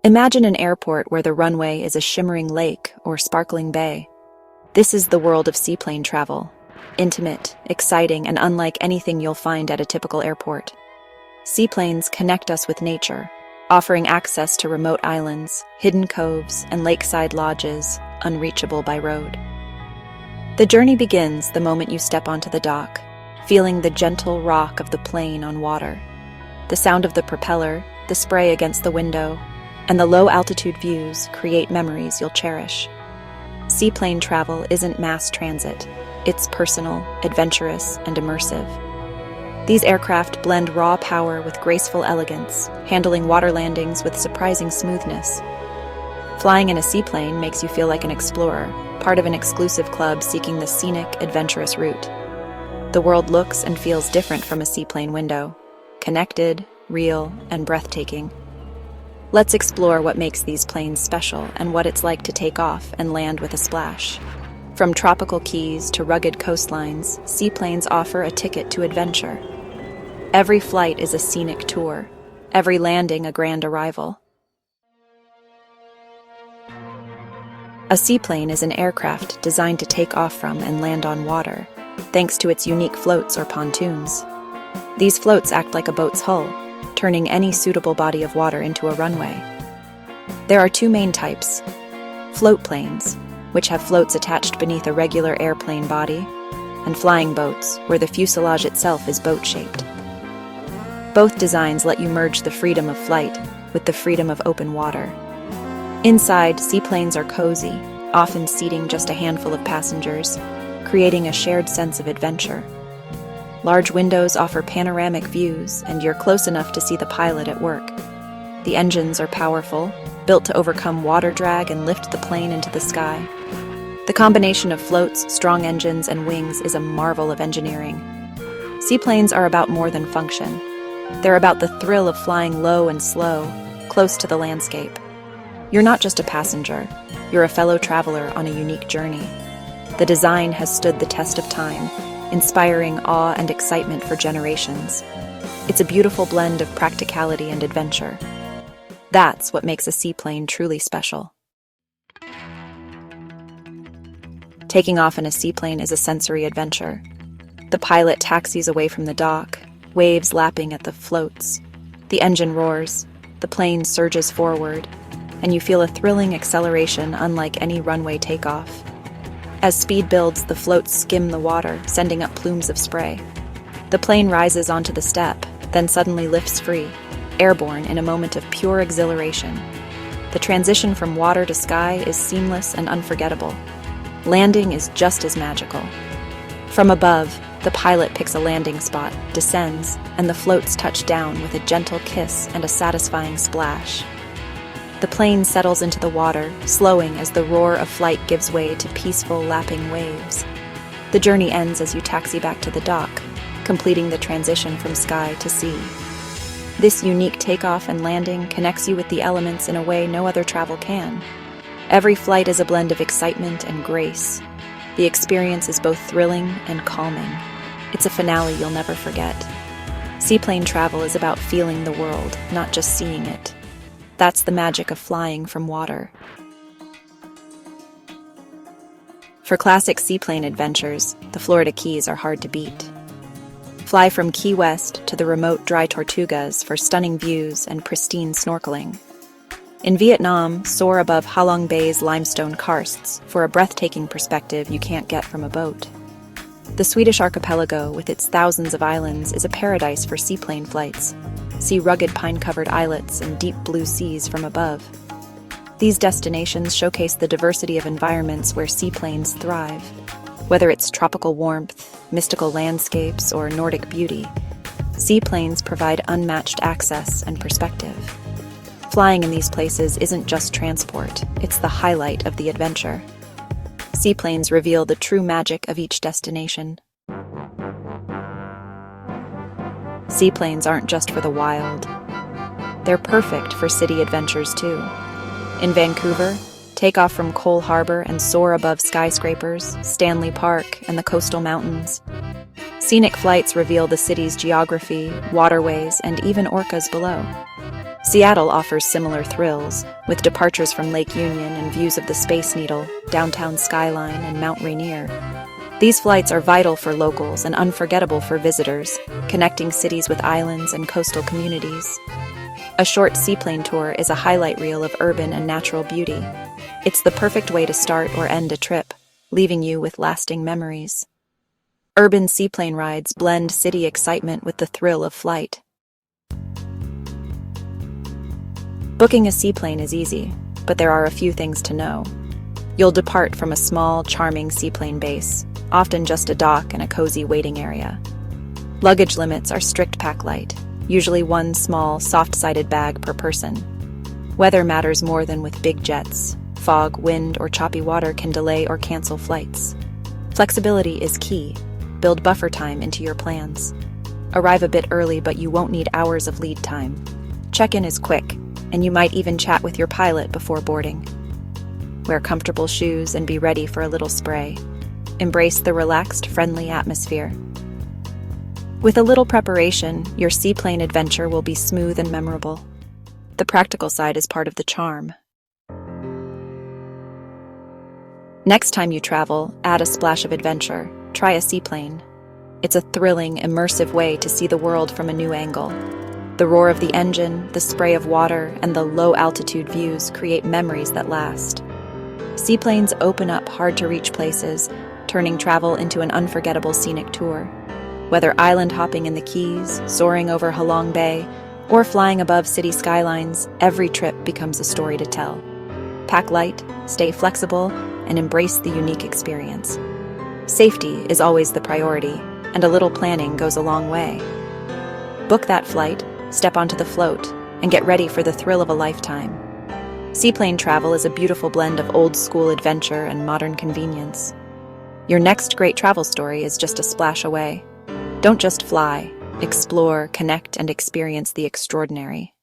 Imagine an airport where the runway is a shimmering lake or sparkling bay. This is the world of seaplane travel. Intimate, exciting, and unlike anything you'll find at a typical airport. Seaplanes connect us with nature, offering access to remote islands, hidden coves, and lakeside lodges unreachable by road. The journey begins the moment you step onto the dock, feeling the gentle rock of the plane on water. The sound of the propeller, the spray against the window, and the low-altitude views create memories you'll cherish. Seaplane travel isn't mass transit. It's personal, adventurous, and immersive. These aircraft blend raw power with graceful elegance, handling water landings with surprising smoothness. Flying in a seaplane makes you feel like an explorer, part of an exclusive club seeking the scenic, adventurous route. The world looks and feels different from a seaplane window. Connected, real, and breathtaking. Let's explore what makes these planes special and what it's like to take off and land with a splash. From tropical keys to rugged coastlines, seaplanes offer a ticket to adventure. Every flight is a scenic tour, every landing a grand arrival. A seaplane is an aircraft designed to take off from and land on water, thanks to its unique floats or pontoons. These floats act like a boat's hull, turning any suitable body of water into a runway. There are two main types: float planes, which have floats attached beneath a regular airplane body, and flying boats, where the fuselage itself is boat-shaped. Both designs let you merge the freedom of flight with the freedom of open water. Inside, seaplanes are cozy, often seating just a handful of passengers, creating a shared sense of adventure. Large windows offer panoramic views, and you're close enough to see the pilot at work. The engines are powerful, built to overcome water drag and lift the plane into the sky. The combination of floats, strong engines, and wings is a marvel of engineering. Seaplanes are about more than function. They're about the thrill of flying low and slow, close to the landscape. You're not just a passenger, you're a fellow traveler on a unique journey. The design has stood the test of time, inspiring awe and excitement for generations. It's a beautiful blend of practicality and adventure. That's what makes a seaplane truly special. Taking off in a seaplane is a sensory adventure. The pilot taxis away from the dock, waves lapping at the floats. The engine roars, the plane surges forward, and you feel a thrilling acceleration unlike any runway takeoff. As speed builds, the floats skim the water, sending up plumes of spray. The plane rises onto the step, then suddenly lifts free, airborne in a moment of pure exhilaration. The transition from water to sky is seamless and unforgettable. Landing is just as magical. From above, the pilot picks a landing spot, descends, and the floats touch down with a gentle kiss and a satisfying splash. The plane settles into the water, slowing as the roar of flight gives way to peaceful, lapping waves. The journey ends as you taxi back to the dock, completing the transition from sky to sea. This unique takeoff and landing connects you with the elements in a way no other travel can. Every flight is a blend of excitement and grace. The experience is both thrilling and calming. It's a finale you'll never forget. Seaplane travel is about feeling the world, not just seeing it. That's the magic of flying from water. For classic seaplane adventures, the Florida Keys are hard to beat. Fly from Key West to the remote dry Tortugas for stunning views and pristine snorkeling. In Vietnam, soar above Halong Bay's limestone karsts for a breathtaking perspective you can't get from a boat. The Swedish Archipelago, with its thousands of islands, is a paradise for seaplane flights. See rugged pine-covered islets and deep blue seas from above. These destinations showcase the diversity of environments where seaplanes thrive. Whether it's tropical warmth, mystical landscapes, or Nordic beauty, seaplanes provide unmatched access and perspective. Flying in these places isn't just transport, it's the highlight of the adventure. Seaplanes reveal the true magic of each destination. Seaplanes aren't just for the wild. They're perfect for city adventures too. In Vancouver, take off from Cole Harbour and soar above skyscrapers, Stanley Park, and the coastal mountains. Scenic flights reveal the city's geography, waterways, and even orcas below. Seattle offers similar thrills, with departures from Lake Union and views of the Space Needle, downtown skyline, and Mount Rainier. These flights are vital for locals and unforgettable for visitors, connecting cities with islands and coastal communities. A short seaplane tour is a highlight reel of urban and natural beauty. It's the perfect way to start or end a trip, leaving you with lasting memories. Urban seaplane rides blend city excitement with the thrill of flight. Booking a seaplane is easy, but there are a few things to know. You'll depart from a small, charming seaplane base, often just a dock and a cozy waiting area. Luggage limits are strict pack light, usually one small, soft-sided bag per person. Weather matters more than with big jets. Fog, wind, or choppy water can delay or cancel flights. Flexibility is key. Build buffer time into your plans. Arrive a bit early, but you won't need hours of lead time. Check-in is quick, and you might even chat with your pilot before boarding. Wear comfortable shoes and be ready for a little spray. Embrace the relaxed, friendly atmosphere. With a little preparation, your seaplane adventure will be smooth and memorable. The practical side is part of the charm. Next time you travel, add a splash of adventure. Try a seaplane. It's a thrilling, immersive way to see the world from a new angle. The roar of the engine, the spray of water, and the low-altitude views create memories that last. Seaplanes open up hard-to-reach places, turning travel into an unforgettable scenic tour. Whether island hopping in the Keys, soaring over Halong Bay, or flying above city skylines, every trip becomes a story to tell. Pack light, stay flexible, and embrace the unique experience. Safety is always the priority, and a little planning goes a long way. Book that flight, step onto the float, and get ready for the thrill of a lifetime. Seaplane travel is a beautiful blend of old-school adventure and modern convenience. Your next great travel story is just a splash away. Don't just fly, explore, connect, and experience the extraordinary.